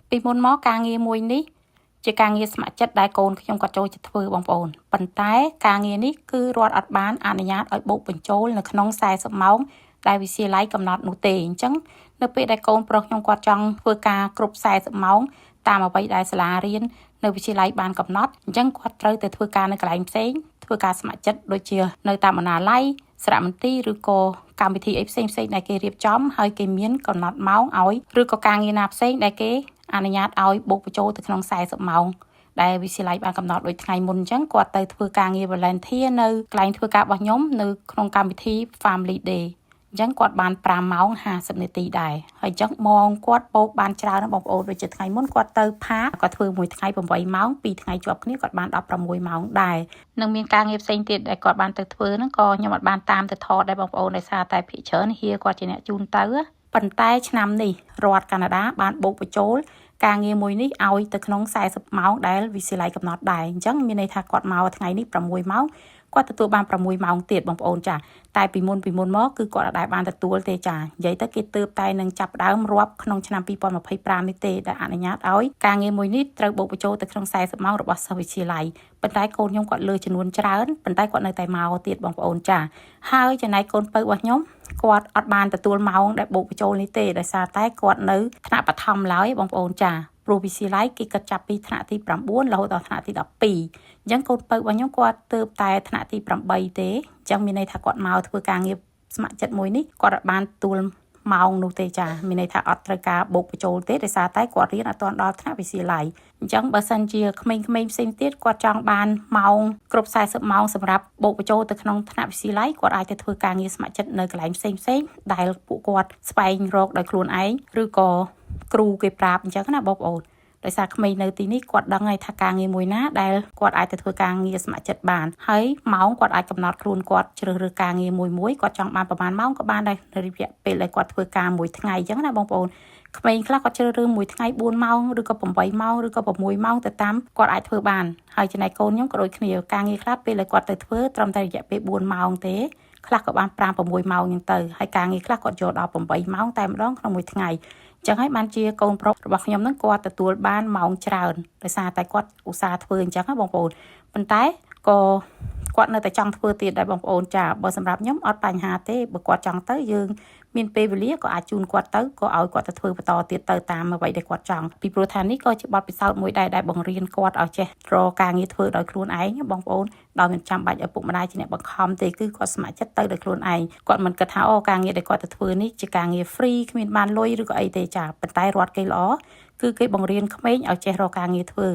ពីមុនមកការងារមួយនេះជាការងារស្ម័គ្រចិត្តដែលកូនខ្ញុំគាត់ចូលចិត្តធ្វើបងប្អូនប៉ុន្តែការងារនេះគឺរដ្ឋអត់បានអនុញ្ញាតឲ្យបូកបញ្ចូលនៅក្នុង40ម៉ោងដែលវិទ្យាល័យកំណត់នោះទេអញ្ចឹងនៅពេលដែលកូនប្រុសខ្ញុំគាត់ចង់ធ្វើការគ្រប់40ម៉ោងតាមអ្វីដែលសាលារៀននៅវិទ្យាល័យបានកំណត់អញ្ចឹងគាត់ត្រូវទៅធ្វើការនៅកន្លែងផ្សេងធ្វើការស្ម័គ្រចិត្តដូចជានៅតាមបណ្ណាល័យសារមន្ទីរឬក៏កម្មវិធីអីផ្សេងៗដែលគេរៀបចំហើយគេមានកំណត់ម៉ោងឲ្យឬក៏ការងារណាផ្សេងដែលគេអនុញ្ញាតឲ្យបូកបញ្ចូលទៅក្នុង40ម៉ោងដែលវិទ្យាល័យបានកំណត់ដូចថ្ងៃមុនអញ្ចឹងគាត់ទៅធ្វើការងារ volunteer នៅកន្លែងធ្វើការរបស់ខ្ញុំនៅក្នុងកម្មវិធី Family Day អញ្ចឹងគាត់បាន5ម៉ោង50នាទីដែរហើយអញ្ចឹងម៉ោងគាត់បូកបានច្រើនបងប្អូនដូចជាថ្ងៃមុនគាត់ទៅផាគាត់ធ្វើមួយថ្ងៃ8ម៉ោង2ថ្ងៃជាប់គ្នាគាត់បាន16ម៉ោងដែរនឹងមានការងារផ្សេងទៀតដែលគាត់បានទៅធ្វើហ្នឹងក៏ខ្ញុំអត់បានតាមទៅថតដែរបងប្អូនដោយសារតែភាគច្រើនហៀគាត់ជាអ្នកជូនទៅប៉ុន្តែឆ្នាំនេះរដ្ឋកាណាដាបានបូកបញ្ចូលការងារមួយនេះឲ្យទៅក្នុង40ម៉ោងដែលវិទ្យាល័យកំណត់ដែរអញ្ចឹងមានន័យថាគាត់មកថ្ងៃនេះ6ម៉ោងគាត់ទទួលបាន6ម៉ោងទៀតបងប្អូនចាតែពីមុនមកគឺគាត់អត់ដែលបានទទួលទេចានិយាយទៅគេទើបតែនឹងចាប់ដើមរាប់ក្នុងឆ្នាំ2025នេះទេដែលអនុញ្ញាតឲ្យការងារមួយនេះត្រូវបូកបញ្ចូលទៅក្នុង40ម៉ោងរបស់សិស្សវិទ្យាល័យប៉ុន្តែកូនខ្ញុំគាត់លើចំនួនច្រើនប៉ុន្តែគាត់នៅតែមកទៀតបងប្អូនចាហើយចំណែកកូនពៅរបស់ខ្ញុំគាត់អត់បានទទួលម៉ោងដែលបូកបញ្ចូលនេះទេដោយសារតែគាត់នៅថ្នាក់បឋមឡើយបងប្អូនចាព្រោះវិទ្យាល័យគេគិតចាប់ពីថ្នាក់ទី9រហូតដល់ថ្នាក់ទី12អញ្ចឹងកូនពៅរបស់ខ្ញុំគាត់ទើបតែថ្នាក់ទី8ទេអញ្ចឹងមានន័យថាគាត់មកធ្វើការងារស្ម័គ្រចិត្តមួយនេះគាត់អត់បានទទួលម៉ោងនោះទេចាមានន័យថាអត់ត្រូវការបូកបញ្ចូលទេដោយសារតែគាត់រៀនអត់ទាន់ដល់ថ្នាក់វិទ្យាល័យអញ្ចឹងបើសិនជាក្មេងៗផ្សេងទៀតគាត់ចង់បានម៉ោងគ្រប់40ម៉ោងសម្រាប់បូកបញ្ចូលទៅក្នុងថ្នាក់វិទ្យាល័យគាត់អាចទៅធ្វើការងារស្ម័គ្រចិត្តនៅកន្លែងផ្សេងដែលពួកគាត់ស្វែងរកដោយខ្លួនឯងឬក៏គ្រូគេប្រាប់អញ្ចឹងណាបងប្អូនដោយសារក្មេងនៅទីនេះគាត់ដឹងហើយថាការងារមួយណាដែលគាត់អាចទៅធ្វើការងារស្ម័គ្រចិត្តបានហើយម៉ោងគាត់អាចកំណត់ខ្លួនគាត់ជ្រើសរើសការងារមួយគាត់ចង់បានប្រហែលម៉ោងក៏បានដែរនៅរយៈពេលដែលគាត់ធ្វើការមួយថ្ងៃអញ្ចឹងណាបងប្អូនក្មេងខ្លះគាត់ជ្រើសរើសមួយថ្ងៃ4ម៉ោងឬក៏8ម៉ោងឬក៏6ម៉ោងទៅតាមគាត់អាចធ្វើបានហើយចំណែកកូនខ្ញុំក៏ដូចគ្នាការងារខ្លះពេលដែលគាត់ទៅធ្វើត្រឹមតែរយៈពេល4ម៉ោងទេខ្លះក៏បាន5 6ម៉ោងអញ្ចឹងទៅហើយការងារខ្លះគាត់យកដល់8ម៉ោងតែម្ដងក្នុងមួយថ្ងៃចឹងហើយបានជាកូនប្រុសរបស់ខ្ញុំហ្នឹងគាត់ទទួលបានម៉ោងច្រើនដោយសារតែគាត់ឧស្សាហ៍ធ្វើអញ្ចឹងណាបងប្អូនប៉ុន្តែក៏គាត់នៅតែចង់ធ្វើទៀតដែរបងប្អូនចាបើសម្រាប់ខ្ញុំអត់បញ្ហាទេបើគាត់ចង់ទៅយើងមានពេលវេលាក៏អាចជូនគាត់ទៅក៏ឲ្យគាត់ទៅធ្វើបន្តទៀតទៅតាមអ្វីដែលគាត់ចង់ពីព្រោះថានេះក៏ជាបទពិសោធន៍មួយដែរដែលបង្រៀនគាត់ឲ្យចេះរកការងារធ្វើដោយខ្លួនឯងបងប្អូនដោយមិនចាំបាច់ឲ្យពុកម្ដាយជាអ្នកបង្ខំទេគឺគាត់ស្ម័គ្រចិត្តទៅដោយខ្លួនឯងគាត់មិនគិតថាអូការងារដែលគាត់ទៅធ្វើនេះជាការងារ free គ្មានបានលុយឬក៏អីទេចាប៉ុន្តែរដ្ឋគេល្អគឺគេបង្រៀនក្មេងឲ្យចេះរកការងារធ្វើ